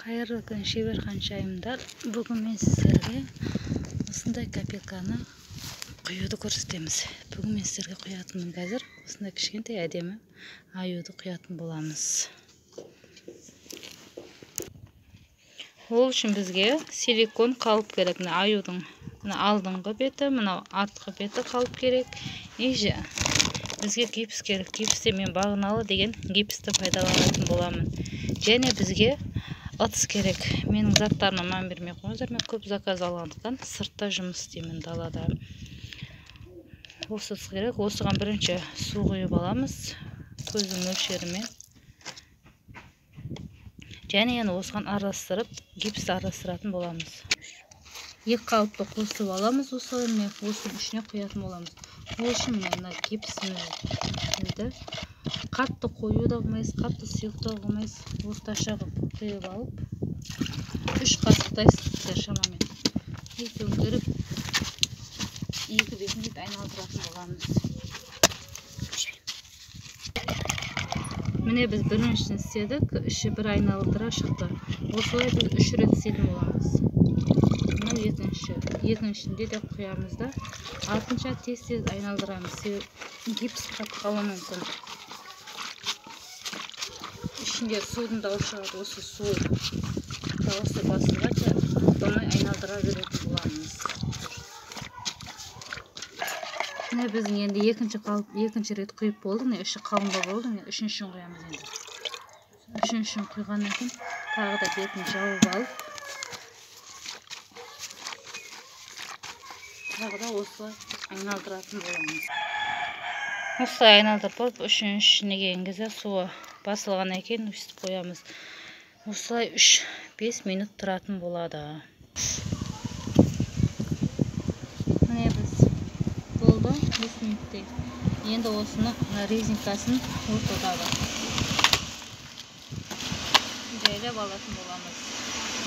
Қайырлы күн, шебер қаншайымдар. Бүгін мен сіздерге осындай капельканы құюды көрсетеміз. Бүгін мен сіздерге құятынмын. Қазір осындай кішкентай әдемі аюды құятын боламыз. Ол үшін бізге силикон қалып керек. Аюдың алдыңғы беті, мынау артқы беті қалып керек. Бізге гипс керек. Гипсте мен бағыналы деген гипсті пайдаланатын боламын. Және бізге ыдыс керек. Менің заттарыма мән бермей қойыңыздар. Мен көп заказ алғандықтан сыртта жұмыс істеймін, далада. Осы ыдыс керек. Осыған бірінші су құйып аламыз, көздің мөлшерімен. Және енді осыған араластырып, гипсті араластыратын боламыз. Екі қалыпты қосып аламыз, осылай мен осының ішіне құятын боламыз. Ол үшін мына гипсімізді қатты қою да қылмайсыз, қатты сұйық та қылмайсыз. Орташа қылып құйып алып, 3 қасықтай сіздер шамамен төңкеріп, 2 бетін айналдыратын боламыз. Міне біз біріншісін істедік, іші бір айналдыра шықты. Осылай біз 3 рет істейтін боламыз. Мынау екіншінде де құямыз да, артынша тез-тез айналдырамыз. Гипс қатып қалуы мүмкін. Ішінде судың дауысы шығады. Осы су дауысы басылғанша тоқтамай айналдыра беретін боламыз. Міне біздің енді екінші рет құйып болды. Іші қалыңдау болды. Үшіншісін құямыз енді. Үшіншісін құйғаннан кейін тағы да бетін жауып алып, тағы да осылай айналдыратын боламыз. Осылай айналдырып болып, үшіншісіне келген кезде суы басылғаннан кейін өстіп қоямыз. Осылай 3-5 минут тұратын болады. Міне біз болды 5 минутте. Енді осыны резинкасын ортадағы жайлап алатын боламыз.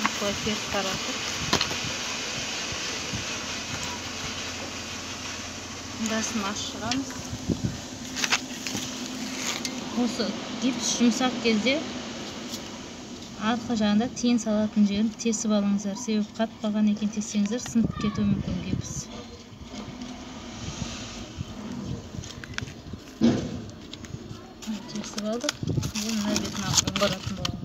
Осылай теріс қаратып, басын ашып шығамыз. Осы гипс жұмсақ кезде артқы жағында тиын салатын жерін тесіп алыңыздар. Себебі қатпаған екен тессеңіздер, сынып кетуі мүмкін гипс. Тесіп алдық. Мына бетін оңғаратын боламыз.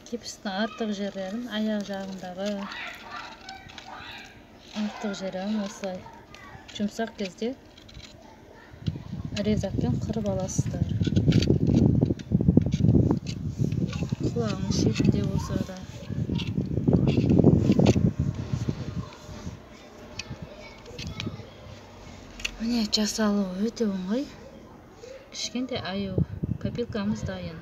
Гипстің артық жерлерін, аяқ жағындағы артық жерлерін осылай жұмсақ кезде резакпен қырып аласыздар. Құлағының шетінде болса да. Міне жасалуы өте оңай. Кішкентай аю капелькамыз дайын.